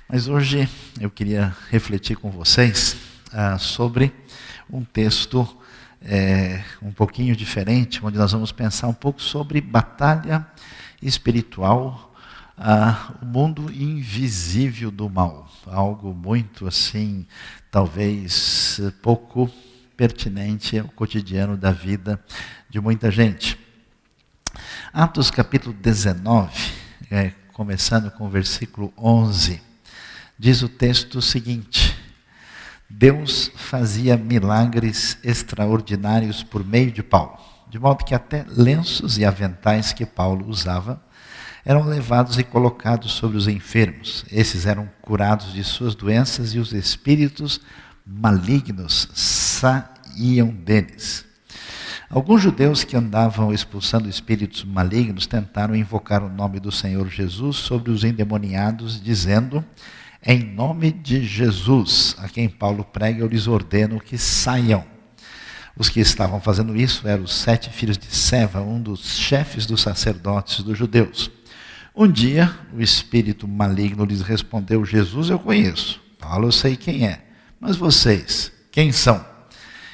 Mas hoje eu queria refletir com vocês sobre um texto um pouquinho diferente, onde nós vamos pensar um pouco sobre batalha espiritual, o mundo invisível do mal. Algo muito assim, talvez pouco pertinente ao cotidiano da vida de muita gente. Atos capítulo 19, começando com o versículo 11, diz o texto seguinte: Deus fazia milagres extraordinários por meio de Paulo, de modo que até lenços e aventais que Paulo usava eram levados e colocados sobre os enfermos. Esses eram curados de suas doenças e os espíritos malignos saíam deles. Alguns judeus que andavam expulsando espíritos malignos tentaram invocar o nome do Senhor Jesus sobre os endemoniados, dizendo: em nome de Jesus, a quem Paulo prega, eu lhes ordeno que saiam. Os que estavam fazendo isso eram os 7 filhos de Seva, um dos chefes dos sacerdotes dos judeus. Um dia, o espírito maligno lhes respondeu: Jesus eu conheço, Paulo eu sei quem é, mas vocês, quem são?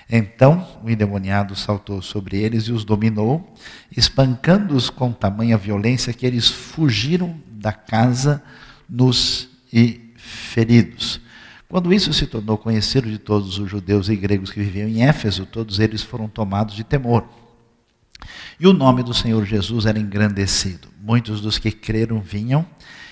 Então o endemoniado saltou sobre eles e os dominou, espancando-os com tamanha violência que eles fugiram da casa nus e feridos. Quando isso se tornou conhecido de todos os judeus e gregos que viviam em Éfeso, todos eles foram tomados de temor. E o nome do Senhor Jesus era engrandecido. Muitos dos que creram vinham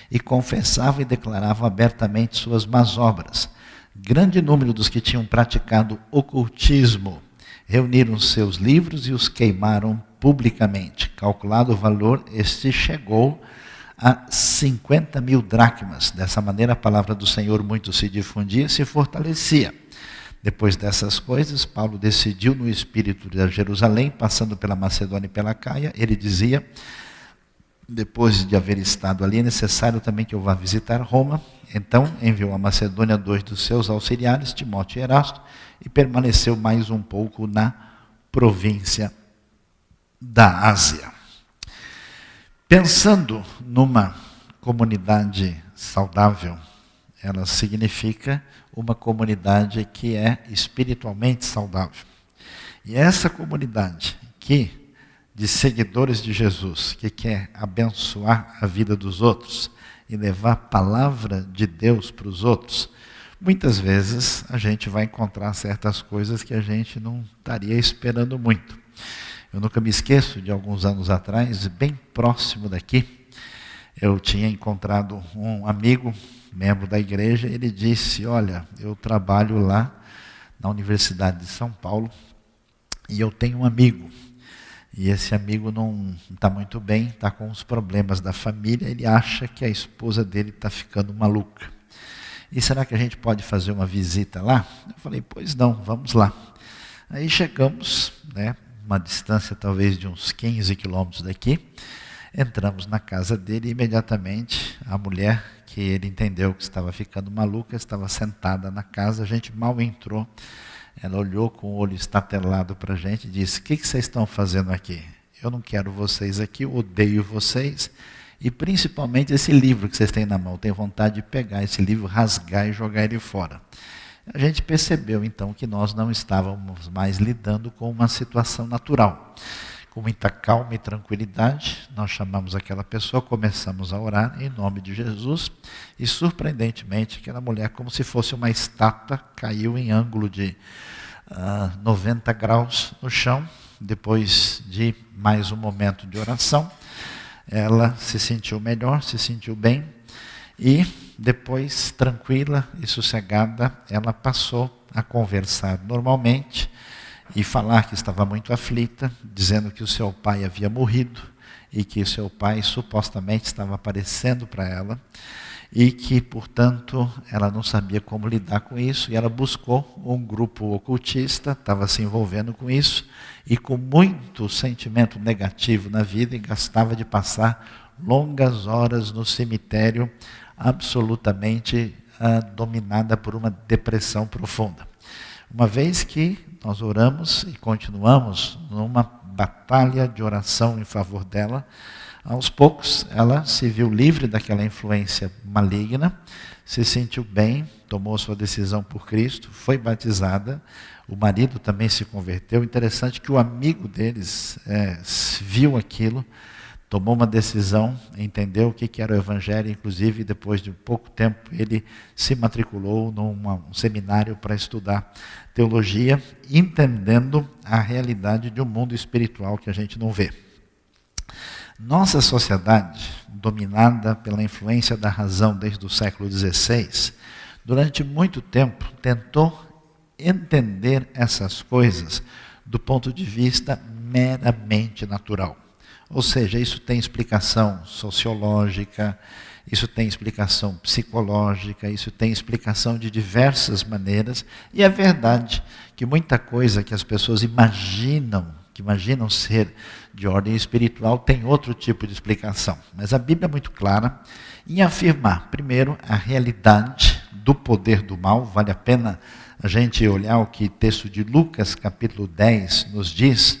e confessavam e declaravam abertamente suas más obras. Grande número dos que tinham praticado ocultismo reuniram seus livros e os queimaram publicamente. Calculado o valor, este chegou a 50.000 dracmas. Dessa maneira a palavra do Senhor muito se difundia e se fortalecia. Depois dessas coisas, Paulo decidiu no espírito de Jerusalém, passando pela Macedônia e pela Caia. Ele dizia: depois de haver estado ali, é necessário também que eu vá visitar Roma. Então enviou a Macedônia 2 dos seus auxiliares, Timóteo e Erasto, e permaneceu mais um pouco na província da Ásia. Pensando numa comunidade saudável, ela significa uma comunidade que é espiritualmente saudável. E essa comunidade de seguidores de Jesus, que quer abençoar a vida dos outros e levar a palavra de Deus para os outros, muitas vezes a gente vai encontrar certas coisas que a gente não estaria esperando muito. Eu nunca me esqueço de alguns anos atrás, bem próximo daqui, eu tinha encontrado um amigo, membro da igreja. Ele disse: olha, eu trabalho lá na Universidade de São Paulo e eu tenho um amigo. E esse amigo não está muito bem, está com os problemas da família, ele acha que a esposa dele está ficando maluca. E será que a gente pode fazer uma visita lá? Eu falei: pois não, vamos lá. Aí chegamos, uma distância talvez de uns 15 quilômetros daqui, entramos na casa dele e imediatamente a mulher, que ele entendeu que estava ficando maluca, estava sentada na casa. A gente mal entrou, ela olhou com o olho estatelado para a gente e disse: o que vocês estão fazendo aqui? Eu não quero vocês aqui, eu odeio vocês, e principalmente esse livro que vocês têm na mão, tenho vontade de pegar esse livro, rasgar e jogar ele fora. A gente percebeu então que nós não estávamos mais lidando com uma situação natural. Com muita calma e tranquilidade, nós chamamos aquela pessoa, começamos a orar em nome de Jesus, e surpreendentemente aquela mulher, como se fosse uma estátua, caiu em ângulo de 90 graus no chão. Depois de mais um momento de oração, ela se sentiu melhor, se sentiu bem, e depois, tranquila e sossegada, ela passou a conversar normalmente e falar que estava muito aflita, dizendo que o seu pai havia morrido e que o seu pai supostamente estava aparecendo para ela e que, portanto, ela não sabia como lidar com isso, e ela buscou um grupo ocultista, estava se envolvendo com isso e com muito sentimento negativo na vida, e gastava de passar longas horas no cemitério, absolutamente dominada por uma depressão profunda. Uma vez que nós oramos e continuamos numa batalha de oração em favor dela, aos poucos ela se viu livre daquela influência maligna, se sentiu bem, tomou sua decisão por Cristo, foi batizada, o marido também se converteu. Interessante que o amigo deles viu aquilo, tomou uma decisão, entendeu o que era o Evangelho, inclusive depois de pouco tempo ele se matriculou num seminário para estudar teologia, entendendo a realidade de um mundo espiritual que a gente não vê. Nossa sociedade, dominada pela influência da razão desde o século XVI, durante muito tempo tentou entender essas coisas do ponto de vista meramente natural. Ou seja, isso tem explicação sociológica, isso tem explicação psicológica, isso tem explicação de diversas maneiras, e é verdade que muita coisa que as pessoas imaginam ser de ordem espiritual, tem outro tipo de explicação. Mas a Bíblia é muito clara em afirmar, primeiro, a realidade do poder do mal. Vale a pena a gente olhar o que o texto de Lucas, capítulo 10, nos diz.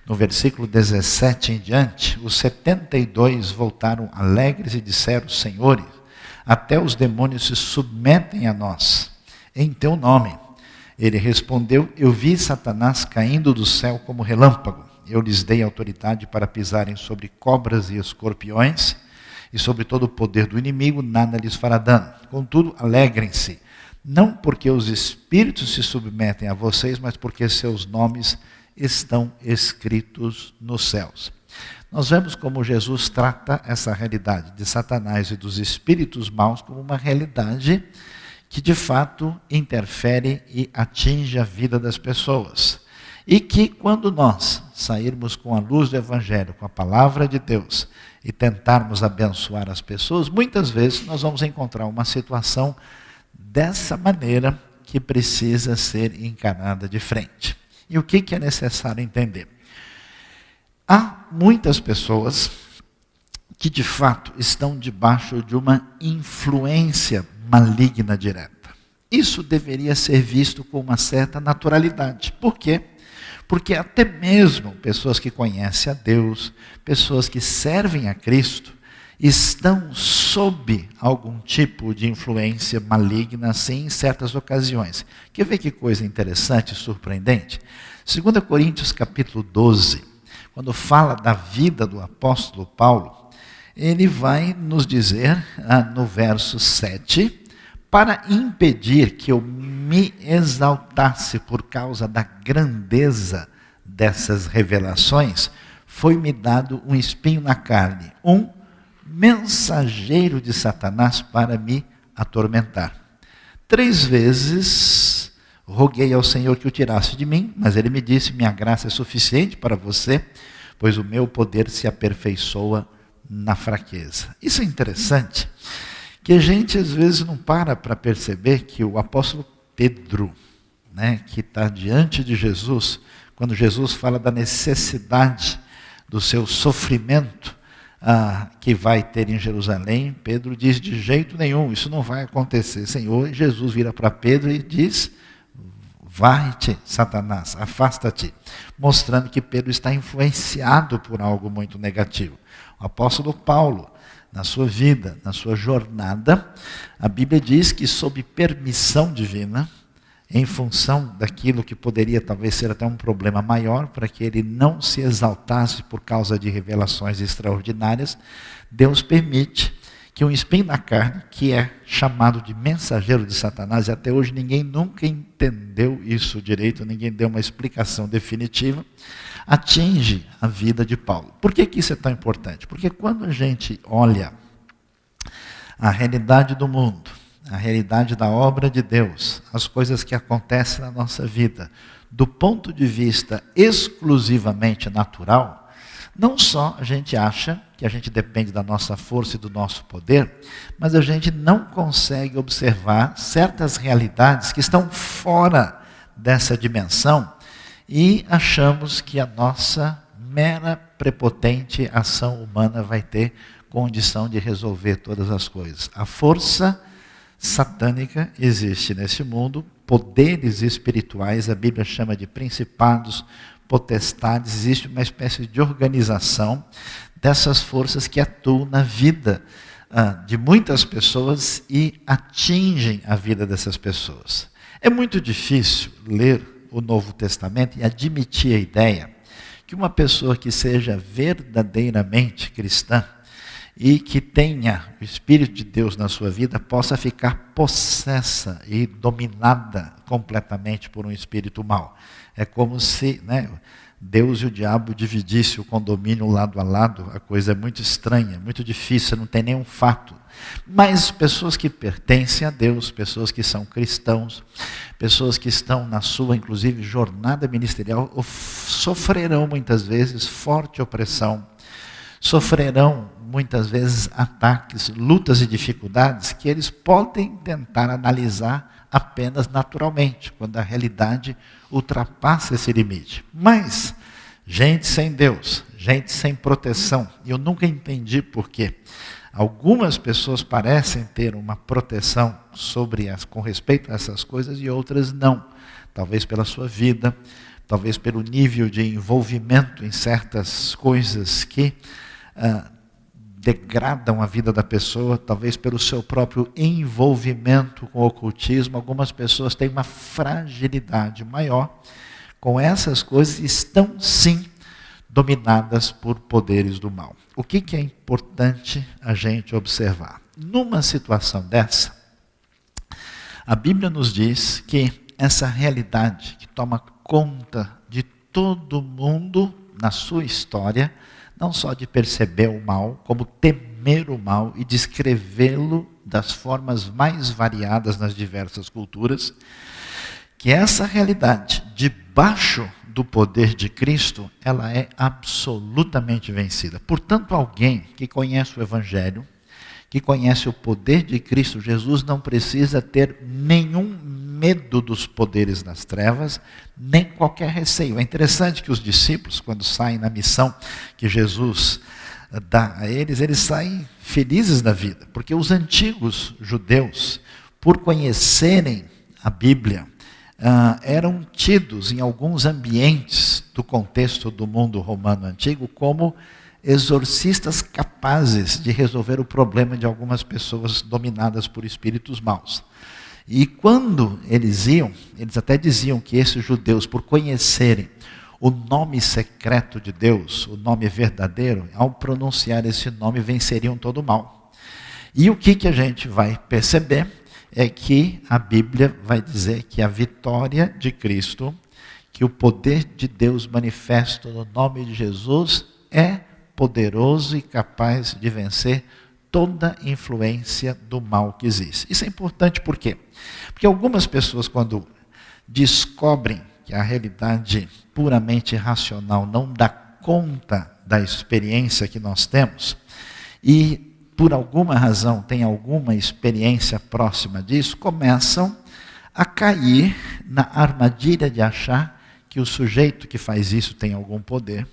No versículo 17 em diante, os 72 voltaram alegres e disseram: Senhores, até os demônios se submetem a nós, em teu nome. Ele respondeu: eu vi Satanás caindo do céu como relâmpago. Eu lhes dei autoridade para pisarem sobre cobras e escorpiões, e sobre todo o poder do inimigo, nada lhes fará dano. Contudo, alegrem-se, não porque os espíritos se submetem a vocês, mas porque seus nomes estão escritos nos céus. Nós vemos como Jesus trata essa realidade de Satanás e dos espíritos maus como uma realidade que de fato interfere e atinge a vida das pessoas. E que quando nós sairmos com a luz do Evangelho, com a palavra de Deus, e tentarmos abençoar as pessoas, muitas vezes nós vamos encontrar uma situação dessa maneira que precisa ser encarada de frente. E o que é necessário entender? Há muitas pessoas que de fato estão debaixo de uma influência maligna direta. Isso deveria ser visto com uma certa naturalidade. Por quê? Porque até mesmo pessoas que conhecem a Deus, pessoas que servem a Cristo, estão sob algum tipo de influência maligna, assim, em certas ocasiões. Quer ver que coisa interessante e surpreendente? 2 Coríntios capítulo 12, quando fala da vida do apóstolo Paulo, ele vai nos dizer, no verso 7, para impedir que eu me exaltasse por causa da grandeza dessas revelações, foi-me dado um espinho na carne, um mensageiro de Satanás para me atormentar. 3 vezes roguei ao Senhor que o tirasse de mim, mas ele me disse: minha graça é suficiente para você, pois o meu poder se aperfeiçoa na fraqueza. Isso é interessante, que a gente às vezes não para perceber que o apóstolo Pedro, que está diante de Jesus, quando Jesus fala da necessidade do seu sofrimento que vai ter em Jerusalém, Pedro diz: de jeito nenhum, isso não vai acontecer, Senhor. E Jesus vira para Pedro e diz: vai-te, Satanás, afasta-te, mostrando que Pedro está influenciado por algo muito negativo. O apóstolo Paulo, na sua vida, na sua jornada, a Bíblia diz que sob permissão divina, em função daquilo que poderia talvez ser até um problema maior, para que ele não se exaltasse por causa de revelações extraordinárias, Deus permite que um espinho na carne, que é chamado de mensageiro de Satanás, e até hoje ninguém nunca entendeu isso direito, ninguém deu uma explicação definitiva, atinge a vida de Paulo. Por que isso é tão importante? Porque quando a gente olha a realidade do mundo, a realidade da obra de Deus, as coisas que acontecem na nossa vida, do ponto de vista exclusivamente natural, não só a gente acha que a gente depende da nossa força e do nosso poder, mas a gente não consegue observar certas realidades que estão fora dessa dimensão e achamos que a nossa mera prepotente ação humana vai ter condição de resolver todas as coisas. A força satânica existe nesse mundo, poderes espirituais, a Bíblia chama de principados, potestades, existe uma espécie de organização dessas forças que atuam na vida de muitas pessoas e atingem a vida dessas pessoas. É muito difícil ler o Novo Testamento e admitir a ideia que uma pessoa que seja verdadeiramente cristã e que tenha o Espírito de Deus na sua vida possa ficar possessa e dominada completamente por um espírito mau. É como se, Deus e o diabo dividissem o condomínio lado a lado. A coisa é muito estranha, muito difícil, não tem nenhum fato. Mas pessoas que pertencem a Deus, pessoas que são cristãos, pessoas que estão na sua, inclusive, jornada ministerial, sofrerão muitas vezes forte opressão, sofrerão muitas vezes ataques, lutas e dificuldades que eles podem tentar analisar apenas naturalmente, quando a realidade ultrapassa esse limite. Mas gente sem Deus, gente sem proteção, e eu nunca entendi por quê. Algumas pessoas parecem ter uma proteção com respeito a essas coisas e outras não. Talvez pela sua vida, talvez pelo nível de envolvimento em certas coisas que degradam a vida da pessoa, talvez pelo seu próprio envolvimento com o ocultismo. Algumas pessoas têm uma fragilidade maior com essas coisas e estão sim dominadas por poderes do mal. O que é importante a gente observar? Numa situação dessa, a Bíblia nos diz que essa realidade que toma conta de todo mundo na sua história, não só de perceber o mal, como temer o mal e descrevê-lo das formas mais variadas nas diversas culturas, que essa realidade, debaixo do poder de Cristo, ela é absolutamente vencida. Portanto, alguém que conhece o Evangelho, que conhece o poder de Cristo Jesus, não precisa ter nenhum medo dos poderes das trevas, nem qualquer receio. É interessante que os discípulos, quando saem na missão que Jesus dá a eles saem felizes da vida, porque os antigos judeus, por conhecerem a Bíblia, eram tidos em alguns ambientes do contexto do mundo romano antigo como exorcistas capazes de resolver o problema de algumas pessoas dominadas por espíritos maus. E quando eles iam, eles até diziam que esses judeus, por conhecerem o nome secreto de Deus, o nome verdadeiro, ao pronunciar esse nome, venceriam todo o mal. E o que a gente vai perceber é que a Bíblia vai dizer que a vitória de Cristo, que o poder de Deus manifesto no nome de Jesus é poderoso e capaz de vencer toda influência do mal que existe. Isso é importante por quê? Porque algumas pessoas, quando descobrem que a realidade puramente racional não dá conta da experiência que nós temos, e por alguma razão tem alguma experiência próxima disso, começam a cair na armadilha de achar que o sujeito que faz isso tem algum poder,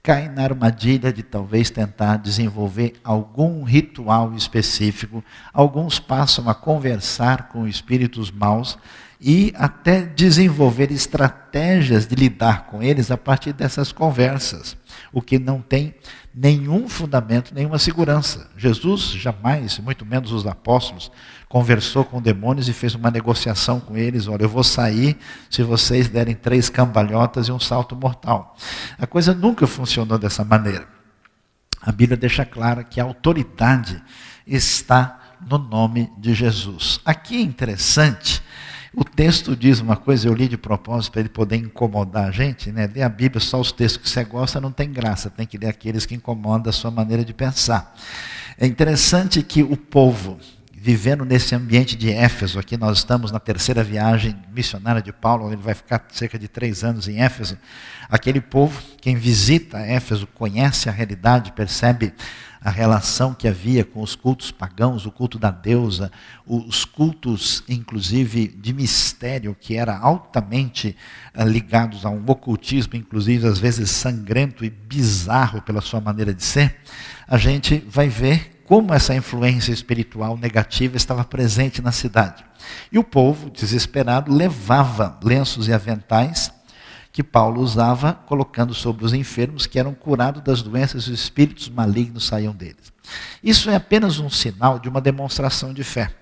cai na armadilha de talvez tentar desenvolver algum ritual específico. Alguns passam a conversar com espíritos maus e até desenvolver estratégias de lidar com eles a partir dessas conversas, o que não tem nenhum fundamento, nenhuma segurança. Jesus jamais, muito menos os apóstolos, conversou com demônios e fez uma negociação com eles: olha, eu vou sair se vocês derem 3 cambalhotas e um salto mortal. A coisa nunca funcionou dessa maneira. A Bíblia deixa claro que a autoridade está no nome de Jesus. Aqui é interessante, o texto diz uma coisa, eu li de propósito para ele poder incomodar a gente, né? Ler a Bíblia, só os textos que você gosta não tem graça, tem que ler aqueles que incomodam a sua maneira de pensar. É interessante que o povo, vivendo nesse ambiente de Éfeso, aqui nós estamos na 3ª viagem missionária de Paulo, ele vai ficar cerca de 3 anos em Éfeso. Aquele povo, quem visita Éfeso, conhece a realidade, percebe a relação que havia com os cultos pagãos, o culto da deusa, os cultos, inclusive, de mistério, que era altamente ligados a um ocultismo, inclusive, às vezes sangrento e bizarro pela sua maneira de ser. A gente vai ver como essa influência espiritual negativa estava presente na cidade. E o povo, desesperado, levava lenços e aventais que que Paulo usava, colocando sobre os enfermos que eram curados das doenças e os espíritos malignos saíam deles. Isso é apenas um sinal de uma demonstração de fé.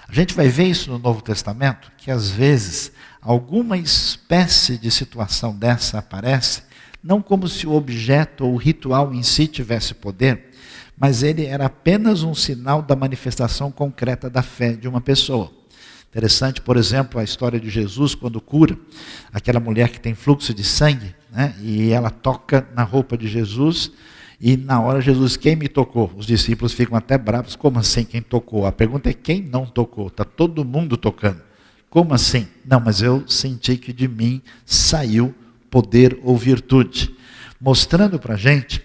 A gente vai ver isso no Novo Testamento, que às vezes alguma espécie de situação dessa aparece, não como se o objeto ou o ritual em si tivesse poder, mas ele era apenas um sinal da manifestação concreta da fé de uma pessoa. Interessante, por exemplo, a história de Jesus quando cura aquela mulher que tem fluxo de sangue, né? E ela toca na roupa de Jesus e na hora Jesus, quem me tocou? Os discípulos ficam até bravos, como assim quem tocou? A pergunta é quem não tocou? Está todo mundo tocando. Como assim? Não, mas eu senti que de mim saiu poder ou virtude. Mostrando para a gente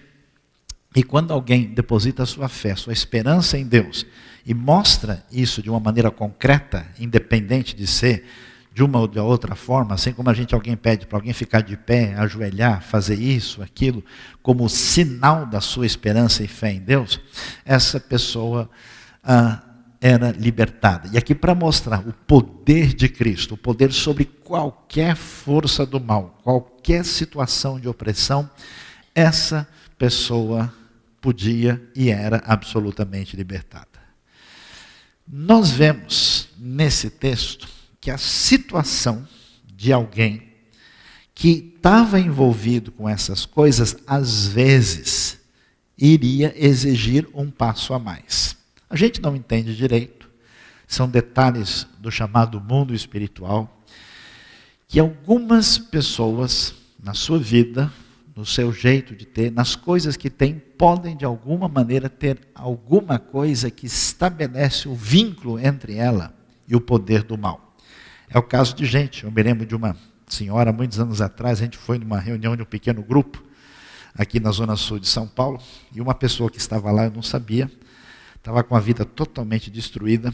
que quando alguém deposita a sua fé, sua esperança em Deus, e mostra isso de uma maneira concreta, independente de ser de uma ou de outra forma, assim como alguém pede para alguém ficar de pé, ajoelhar, fazer isso, aquilo, como sinal da sua esperança e fé em Deus, essa pessoa era libertada. E aqui para mostrar o poder de Cristo, o poder sobre qualquer força do mal, qualquer situação de opressão, essa pessoa podia e era absolutamente libertada. Nós vemos nesse texto que a situação de alguém que estava envolvido com essas coisas, às vezes, iria exigir um passo a mais. A gente não entende direito, são detalhes do chamado mundo espiritual, que algumas pessoas, na sua vida, no seu jeito de ter, nas coisas que têm, podem de alguma maneira ter alguma coisa que estabelece o vínculo entre ela e o poder do mal. É o caso de gente, eu me lembro de uma senhora, muitos anos atrás, a gente foi numa reunião de um pequeno grupo, aqui na zona sul de São Paulo, e uma pessoa que estava lá, eu não sabia, estava com a vida totalmente destruída,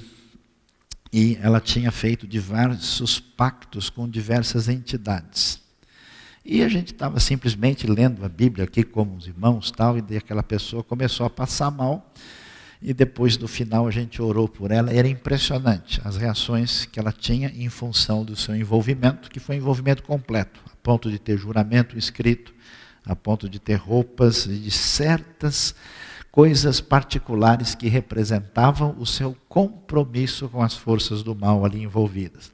e ela tinha feito diversos pactos com diversas entidades. E a gente estava simplesmente lendo a Bíblia aqui como os irmãos, tal, e daí aquela pessoa começou a passar mal, e depois do final a gente orou por ela. Era impressionante as reações que ela tinha em função do seu envolvimento, que foi um envolvimento completo, a ponto de ter juramento escrito, a ponto de ter roupas e de certas coisas particulares que representavam o seu compromisso com as forças do mal ali envolvidas.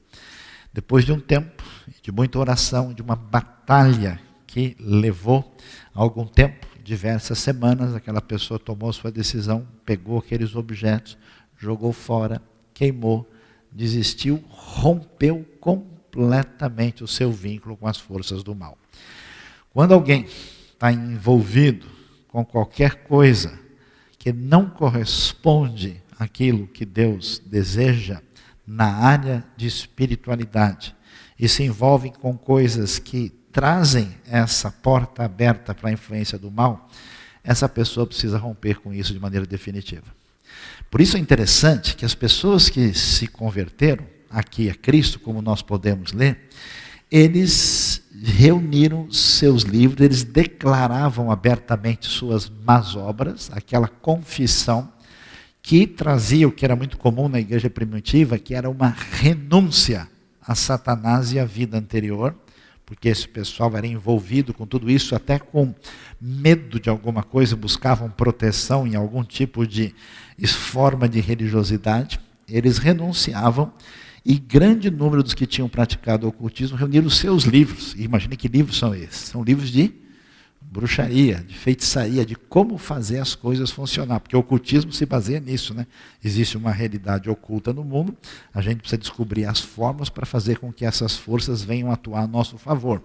Depois de um tempo, de muita oração, de uma batalha que levou algum tempo, diversas semanas, aquela pessoa tomou sua decisão, pegou aqueles objetos, jogou fora, queimou, desistiu, rompeu completamente o seu vínculo com as forças do mal. Quando alguém está envolvido com qualquer coisa que não corresponde àquilo que Deus deseja na área de espiritualidade e se envolve com coisas que trazem essa porta aberta para a influência do mal, essa pessoa precisa romper com isso de maneira definitiva. Por isso é interessante que as pessoas que se converteram aqui a Cristo, como nós podemos ler, eles reuniram seus livros, eles declaravam abertamente suas más obras, aquela confissão que trazia o que era muito comum na igreja primitiva, que era uma renúncia a Satanás e a vida anterior, porque esse pessoal era envolvido com tudo isso, até com medo de alguma coisa, buscavam proteção em algum tipo de forma de religiosidade. Eles renunciavam, e grande número dos que tinham praticado o ocultismo reuniram os seus livros. E imagine que livros são esses. São livros de bruxaria, de feitiçaria, de como fazer as coisas funcionar, porque o ocultismo se baseia nisso, né? Existe uma realidade oculta no mundo, a gente precisa descobrir as formas para fazer com que essas forças venham atuar a nosso favor.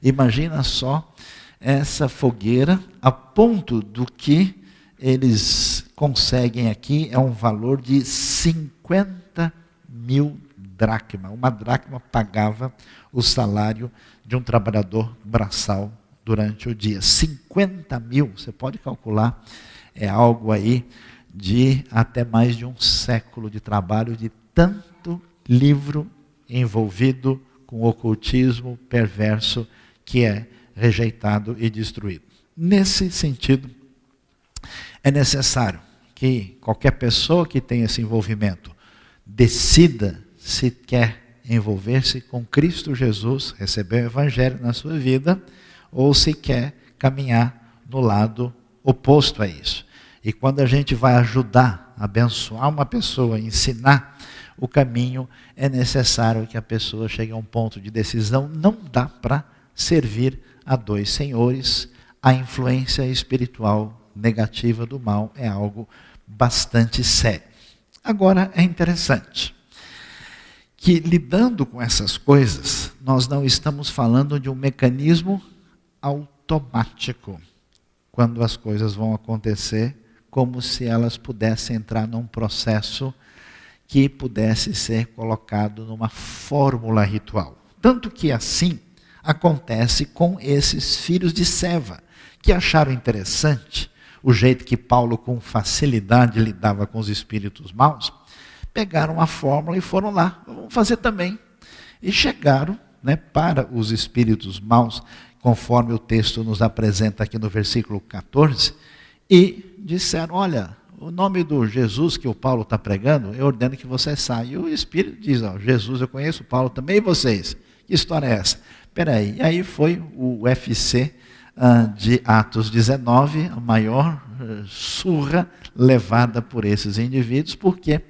Imagina só essa fogueira, a ponto do que eles conseguem aqui é um valor de 50 mil dracmas. Uma dracma pagava o salário de um trabalhador braçal durante o dia. 50 mil, você pode calcular, é algo aí de até mais de um século de trabalho, de tanto livro envolvido com o ocultismo perverso que é rejeitado e destruído. Nesse sentido, é necessário que qualquer pessoa que tenha esse envolvimento decida se quer envolver-se com Cristo Jesus, receber o Evangelho na sua vida, ou se quer caminhar no lado oposto a isso. E quando a gente vai ajudar, abençoar uma pessoa, ensinar o caminho, é necessário que a pessoa chegue a um ponto de decisão. Não dá para servir a dois senhores. A influência espiritual negativa do mal é algo bastante sério. Agora, é interessante que, lidando com essas coisas, nós não estamos falando de um mecanismo automático, quando as coisas vão acontecer, como se elas pudessem entrar num processo que pudesse ser colocado numa fórmula ritual. Tanto que assim acontece com esses filhos de Seva, que acharam interessante o jeito que Paulo com facilidade lidava com os espíritos maus, pegaram a fórmula e foram lá, vamos fazer também. E chegaram, para os espíritos maus, conforme o texto nos apresenta aqui no versículo 14, e disseram, olha, o nome do Jesus que o Paulo está pregando, eu ordeno que você saia. E o Espírito diz, Jesus eu conheço, Paulo também, e vocês? Que história é essa? Espera aí. E aí foi o UFC de Atos 19, a maior surra levada por esses indivíduos, porque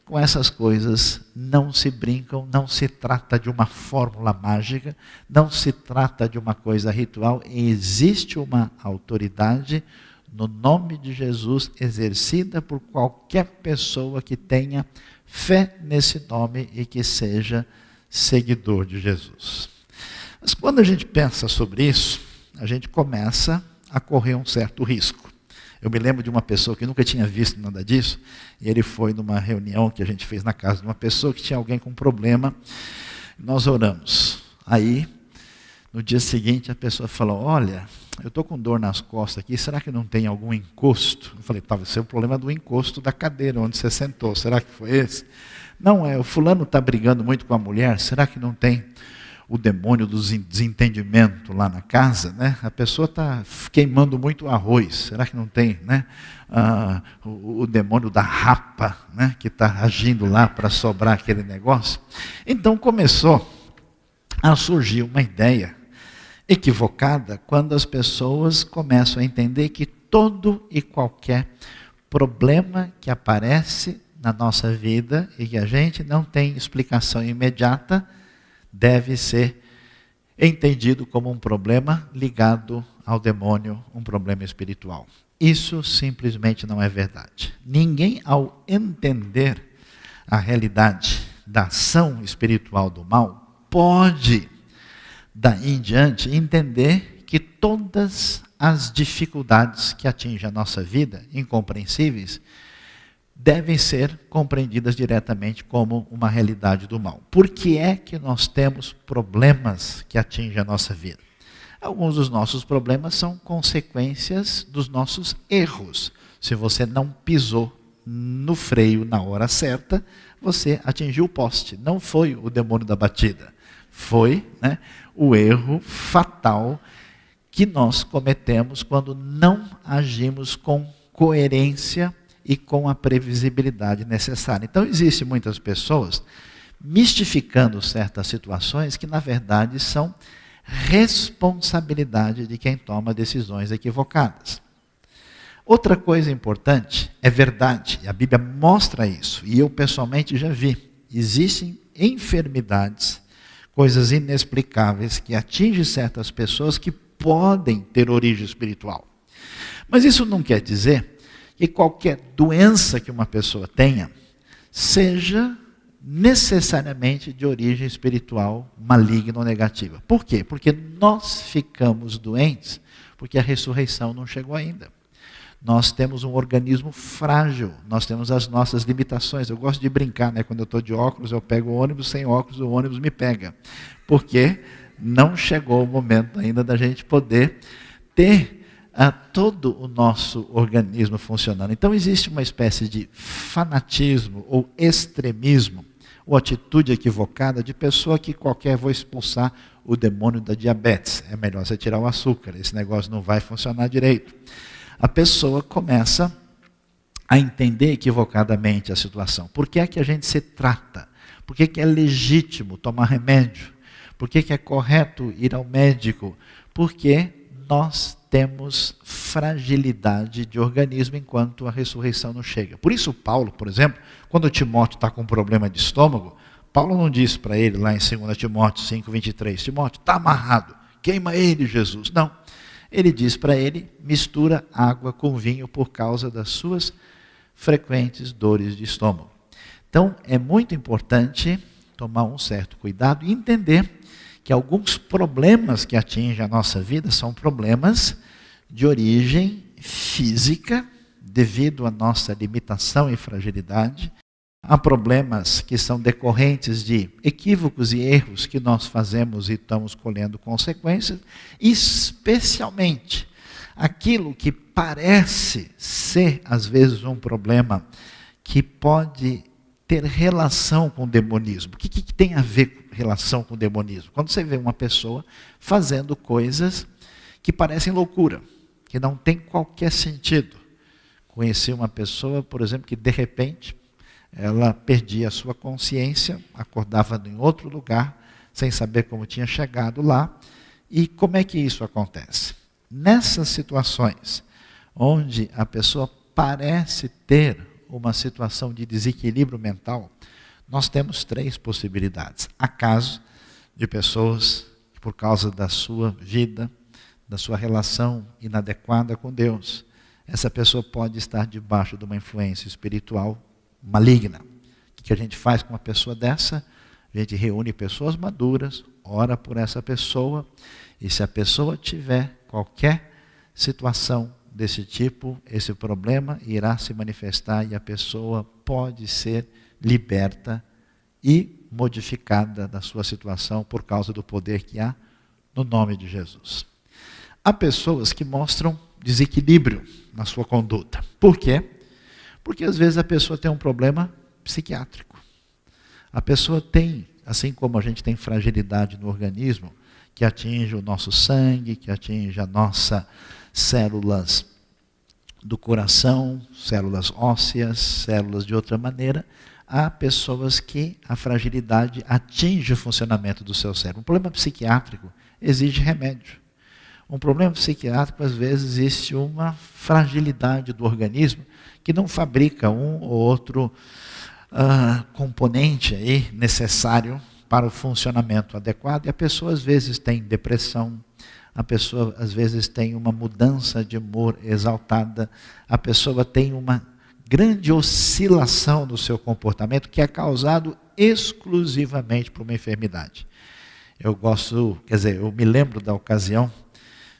com essas coisas não se brincam, não se trata de uma fórmula mágica, não se trata de uma coisa ritual, existe uma autoridade no nome de Jesus, exercida por qualquer pessoa que tenha fé nesse nome e que seja seguidor de Jesus. Mas quando a gente pensa sobre isso, a gente começa a correr um certo risco. Eu me lembro de uma pessoa que nunca tinha visto nada disso, e ele foi numa reunião que a gente fez na casa de uma pessoa que tinha alguém com problema, nós oramos. Aí, no dia seguinte, a pessoa falou, olha, eu estou com dor nas costas aqui, será que não tem algum encosto? Eu falei, talvez seja o problema do encosto da cadeira onde você sentou, será que foi esse? Não, o fulano está brigando muito com a mulher, será que não tem o demônio do desentendimento lá na casa? A pessoa está queimando muito arroz, será que não tem o demônio da rapa, que está agindo lá para sobrar aquele negócio? Então começou a surgir uma ideia equivocada quando as pessoas começam a entender que todo e qualquer problema que aparece na nossa vida e que a gente não tem explicação imediata deve ser entendido como um problema ligado ao demônio, um problema espiritual. Isso simplesmente não é verdade. Ninguém, ao entender a realidade da ação espiritual do mal, pode daí em diante entender que todas as dificuldades que atingem a nossa vida, incompreensíveis, devem ser compreendidas diretamente como uma realidade do mal. Por que é que nós temos problemas que atingem a nossa vida? Alguns dos nossos problemas são consequências dos nossos erros. Se você não pisou no freio na hora certa, você atingiu o poste. Não foi o demônio da batida. Foi o erro fatal que nós cometemos quando não agimos com coerência e com a previsibilidade necessária. Então, existem muitas pessoas mistificando certas situações que, na verdade, são responsabilidade de quem toma decisões equivocadas. Outra coisa importante, é verdade, e a Bíblia mostra isso, e eu pessoalmente já vi, existem enfermidades, coisas inexplicáveis que atingem certas pessoas que podem ter origem espiritual. Mas isso não quer dizer que qualquer doença que uma pessoa tenha seja necessariamente de origem espiritual maligna ou negativa. Por quê? Porque nós ficamos doentes porque a ressurreição não chegou ainda. Nós temos um organismo frágil, nós temos as nossas limitações. Eu gosto de brincar, quando eu estou de óculos, eu pego o ônibus, sem óculos o ônibus me pega. Porque não chegou o momento ainda da gente poder ter todo o nosso organismo funcionando. Então existe uma espécie de fanatismo ou extremismo, ou atitude equivocada de pessoa que vou expulsar o demônio da diabetes. É melhor você tirar o açúcar, esse negócio não vai funcionar direito. A pessoa começa a entender equivocadamente a situação. Por que é que a gente se trata? Por que é legítimo tomar remédio? Por que é correto ir ao médico? Porque nós temos fragilidade de organismo enquanto a ressurreição não chega. Por isso Paulo, por exemplo, quando Timóteo está com um problema de estômago, Paulo não diz para ele lá em 2 Timóteo 5:23, Timóteo, está amarrado, queima ele, Jesus. Não, ele diz para ele, mistura água com vinho por causa das suas frequentes dores de estômago. Então, é muito importante tomar um certo cuidado e entender que alguns problemas que atingem a nossa vida são problemas de origem física, devido à nossa limitação e fragilidade. Há problemas que são decorrentes de equívocos e erros que nós fazemos e estamos colhendo consequências, especialmente aquilo que parece ser, às vezes, um problema que pode ter relação com o demonismo. O que tem a ver com relação com o demonismo? Quando você vê uma pessoa fazendo coisas que parecem loucura, que não tem qualquer sentido. Conheci uma pessoa, por exemplo, que de repente ela perdia a sua consciência, acordava em outro lugar, sem saber como tinha chegado lá. E como é que isso acontece? Nessas situações, onde a pessoa parece ter uma situação de desequilíbrio mental, nós temos 3 possibilidades. Há casos de pessoas que, por causa da sua vida, da sua relação inadequada com Deus, essa pessoa pode estar debaixo de uma influência espiritual maligna. O que a gente faz com uma pessoa dessa? A gente reúne pessoas maduras, ora por essa pessoa, e se a pessoa tiver qualquer situação desse tipo, esse problema irá se manifestar e a pessoa pode ser liberta e modificada da sua situação por causa do poder que há no nome de Jesus. Há pessoas que mostram desequilíbrio na sua conduta. Por quê? Porque às vezes a pessoa tem um problema psiquiátrico. A pessoa tem, assim como a gente tem fragilidade no organismo, que atinge o nosso sangue, que atinge as nossas células do coração, células ósseas, células de outra maneira, há pessoas que a fragilidade atinge o funcionamento do seu cérebro. Um problema psiquiátrico exige remédio. Um problema psiquiátrico, às vezes, existe uma fragilidade do organismo que não fabrica um ou outro componente aí necessário para o funcionamento adequado. E a pessoa, às vezes, tem depressão, a pessoa, às vezes, tem uma mudança de humor exaltada, a pessoa tem uma grande oscilação do seu comportamento que é causado exclusivamente por uma enfermidade. Eu me lembro da ocasião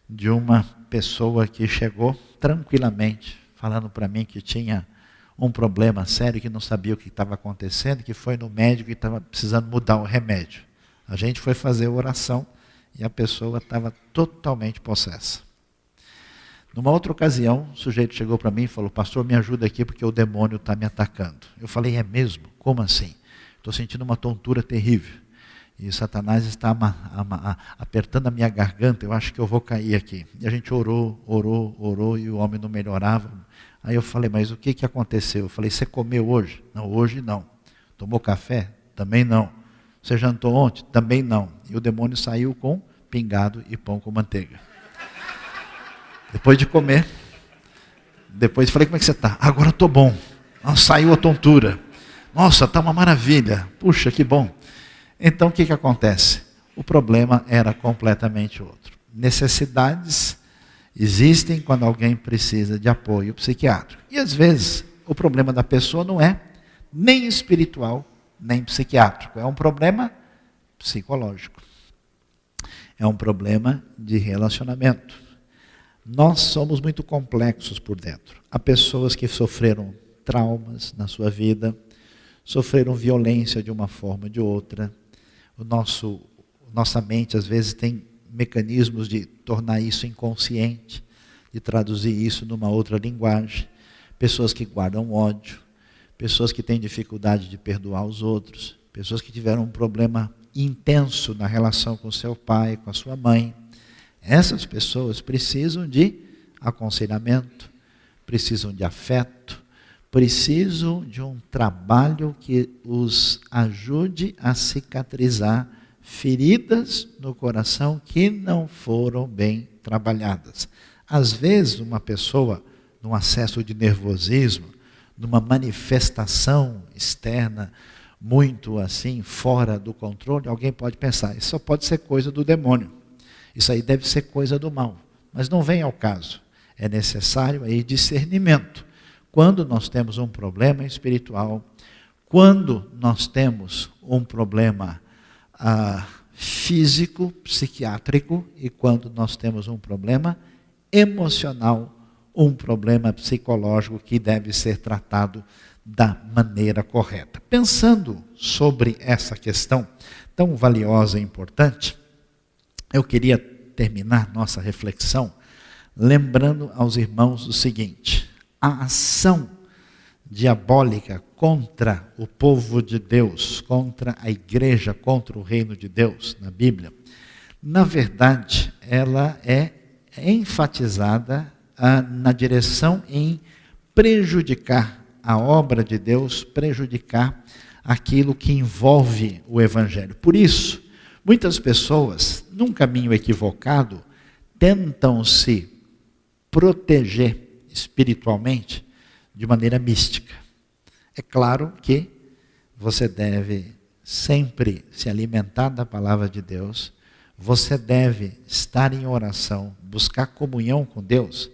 de uma pessoa que chegou tranquilamente, falando para mim que tinha um problema sério, que não sabia o que estava acontecendo, que foi no médico e estava precisando mudar o remédio. A gente foi fazer oração e a pessoa estava totalmente possessa. Numa outra ocasião, o sujeito chegou para mim e falou, pastor, me ajuda aqui porque o demônio está me atacando. Eu falei, é mesmo? Como assim? Estou sentindo uma tontura terrível. E Satanás está apertando a minha garganta, eu acho que eu vou cair aqui. E a gente orou, e o homem não melhorava. Aí eu falei, mas o que aconteceu? Eu falei, você comeu hoje? Não, hoje não. Tomou café? Também não. Você jantou ontem? Também não. E o demônio saiu com pingado e pão com manteiga. Depois de comer, depois falei, como é que você está? Agora estou bom. Nossa, saiu a tontura. Nossa, está uma maravilha. Puxa, que bom. Então, o que acontece? O problema era completamente outro. Necessidades existem quando alguém precisa de apoio psiquiátrico. E, às vezes, o problema da pessoa não é nem espiritual, nem psiquiátrico. É um problema psicológico. É um problema de relacionamento. Nós somos muito complexos por dentro. Há pessoas que sofreram traumas na sua vida, sofreram violência de uma forma ou de outra. Nossa mente, às vezes, tem mecanismos de tornar isso inconsciente, de traduzir isso numa outra linguagem. Pessoas que guardam ódio, pessoas que têm dificuldade de perdoar os outros, pessoas que tiveram um problema intenso na relação com seu pai, com a sua mãe. Essas pessoas precisam de aconselhamento, precisam de afeto, precisam de um trabalho que os ajude a cicatrizar feridas no coração que não foram bem trabalhadas. Às vezes, uma pessoa, num acesso de nervosismo, numa manifestação externa muito assim, fora do controle, alguém pode pensar, isso só pode ser coisa do demônio. Isso aí deve ser coisa do mal. Mas não vem ao caso. É necessário aí discernimento. Quando nós temos um problema espiritual, quando nós temos um problema físico, psiquiátrico, e quando nós temos um problema emocional, um problema psicológico que deve ser tratado da maneira correta. Pensando sobre essa questão tão valiosa e importante, eu queria terminar nossa reflexão lembrando aos irmãos o seguinte: a ação diabólica contra o povo de Deus, contra a igreja, contra o reino de Deus na Bíblia, na verdade, ela é enfatizada na direção em prejudicar a obra de Deus, prejudicar aquilo que envolve o Evangelho. Por isso, muitas pessoas, num caminho equivocado, tentam se proteger espiritualmente de maneira mística. É claro que você deve sempre se alimentar da palavra de Deus, você deve estar em oração, buscar comunhão com Deus,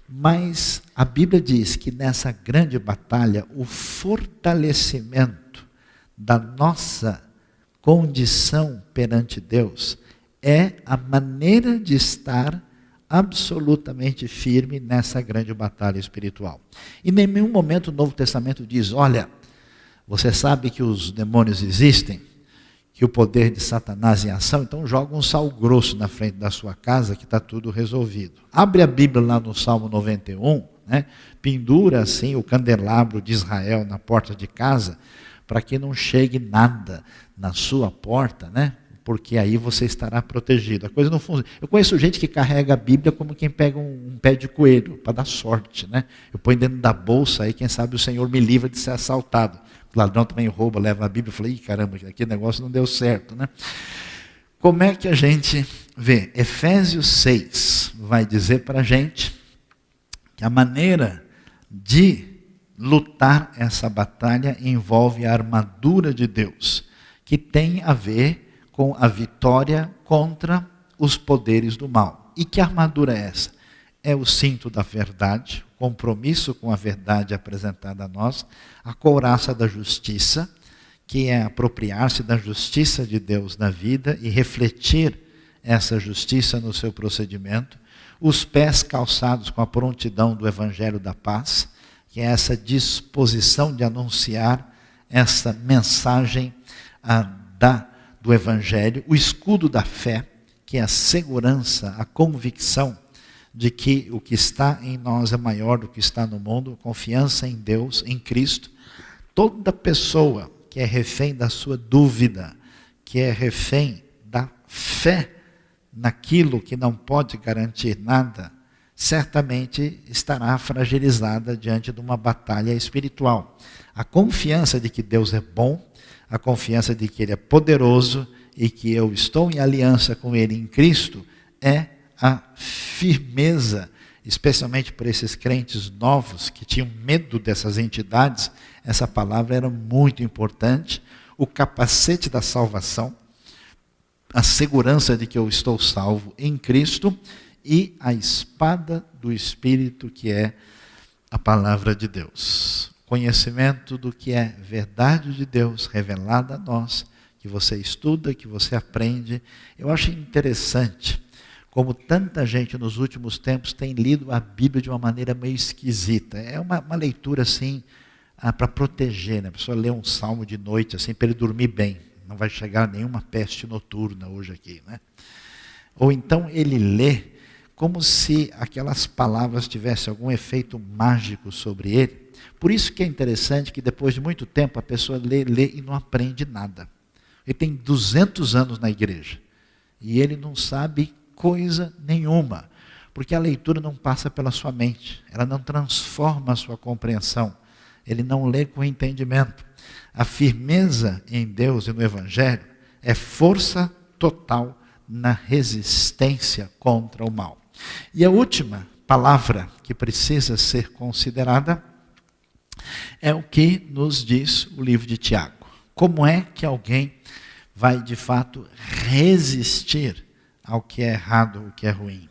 mas a Bíblia diz que nessa grande batalha, o fortalecimento da nossa condição perante Deus é a maneira de estar absolutamente firme nessa grande batalha espiritual. E em nenhum momento o Novo Testamento diz, olha, você sabe que os demônios existem, que o poder de Satanás em ação, então joga um sal grosso na frente da sua casa que está tudo resolvido. Abre a Bíblia lá no Salmo 91, né? Pendura assim o candelabro de Israel na porta de casa, para que não chegue nada na sua porta, né? Porque aí você estará protegido. A coisa não funciona. Eu conheço gente que carrega a Bíblia como quem pega um pé de coelho, para dar sorte, né? Eu ponho dentro da bolsa aí, quem sabe o Senhor me livra de ser assaltado. O ladrão também rouba, leva a Bíblia. Eu falei, ih, caramba, aquele negócio não deu certo, né? Como é que a gente vê? Efésios 6 vai dizer para a gente que a maneira de lutar essa batalha envolve a armadura de Deus, que tem a ver com a vitória contra os poderes do mal. E que armadura é essa? É o cinto da verdade, compromisso com a verdade apresentada a nós, a couraça da justiça, que é apropriar-se da justiça de Deus na vida e refletir essa justiça no seu procedimento, os pés calçados com a prontidão do Evangelho da Paz, que é essa disposição de anunciar essa mensagem do Evangelho, o escudo da fé, que é a segurança, a convicção de que o que está em nós é maior do que está no mundo, confiança em Deus, em Cristo. Toda pessoa que é refém da sua dúvida, que é refém da fé naquilo que não pode garantir nada, certamente estará fragilizada diante de uma batalha espiritual. A confiança de que Deus é bom, a confiança de que Ele é poderoso e que eu estou em aliança com Ele em Cristo é a firmeza, especialmente por esses crentes novos que tinham medo dessas entidades. Essa palavra era muito importante. O capacete da salvação, a segurança de que eu estou salvo em Cristo e a espada do Espírito, que é a palavra de Deus. Conhecimento do que é verdade de Deus revelada a nós, que você estuda, que você aprende. Eu acho interessante como tanta gente nos últimos tempos tem lido a Bíblia de uma maneira meio esquisita. É uma leitura assim, para proteger, né? A pessoa lê um salmo de noite assim, para ele dormir bem. Não vai chegar nenhuma peste noturna hoje aqui, né? Ou então ele lê como se aquelas palavras tivessem algum efeito mágico sobre ele. Por isso que é interessante que depois de muito tempo a pessoa lê e não aprende nada. Ele tem 200 anos na igreja e ele não sabe coisa nenhuma, porque a leitura não passa pela sua mente, ela não transforma a sua compreensão, ele não lê com entendimento. A firmeza em Deus e no Evangelho é força total na resistência contra o mal. E a última palavra que precisa ser considerada é o que nos diz o livro de Tiago. Como é que alguém vai de fato resistir ao que é errado, o que é ruim?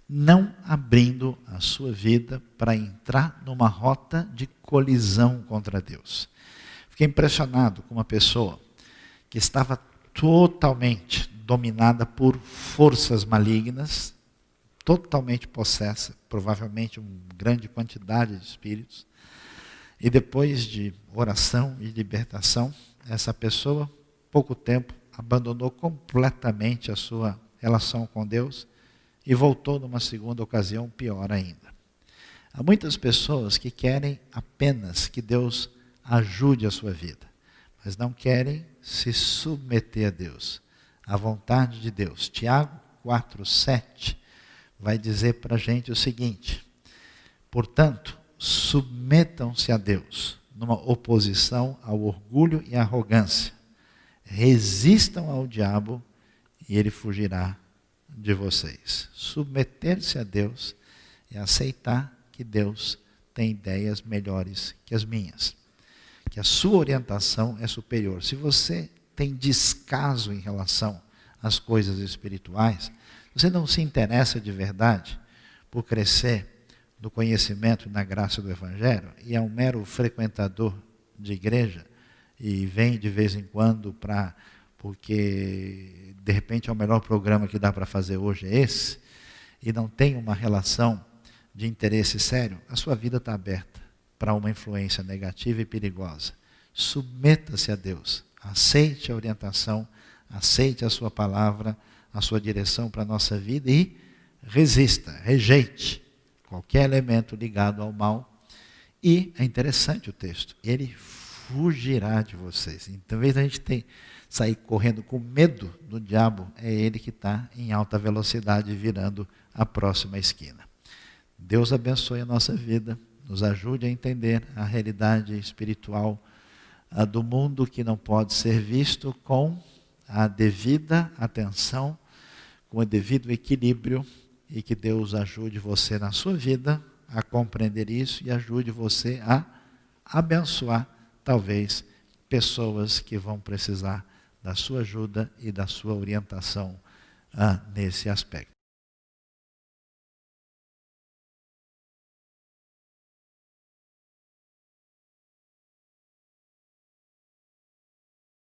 Não abrindo a sua vida para entrar numa rota de colisão contra Deus. Fiquei impressionado com uma pessoa que estava totalmente dominada por forças malignas, totalmente possessa, provavelmente uma grande quantidade de espíritos. E depois de oração e libertação, essa pessoa, pouco tempo, abandonou completamente a sua relação com Deus e voltou numa segunda ocasião pior ainda. Há muitas pessoas que querem apenas que Deus ajude a sua vida, mas não querem se submeter a Deus, à vontade de Deus. Tiago 4:7 vai dizer para a gente o seguinte: portanto, submetam-se a Deus, numa oposição ao orgulho e à arrogância. Resistam ao diabo e ele fugirá de vocês. Submeter-se a Deus é aceitar que Deus tem ideias melhores que as minhas, que a sua orientação é superior. Se você tem descaso em relação às coisas espirituais, você não se interessa de verdade por crescer no conhecimento e na graça do Evangelho, e é um mero frequentador de igreja, e vem de vez em quando porque de repente é o melhor programa que dá para fazer hoje é esse, e não tem uma relação de interesse sério, a sua vida está aberta para uma influência negativa e perigosa. Submeta-se a Deus, aceite a orientação, aceite a sua palavra, a sua direção para a nossa vida e resista, rejeite qualquer elemento ligado ao mal. E é interessante o texto, ele fugirá de vocês. Então, em vez de a gente sair correndo com medo do diabo, é ele que está em alta velocidade virando a próxima esquina. Deus abençoe a nossa vida, nos ajude a entender a realidade espiritual do mundo que não pode ser visto com a devida atenção, com o devido equilíbrio, e que Deus ajude você na sua vida a compreender isso e ajude você a abençoar, talvez, pessoas que vão precisar da sua ajuda e da sua orientação nesse aspecto.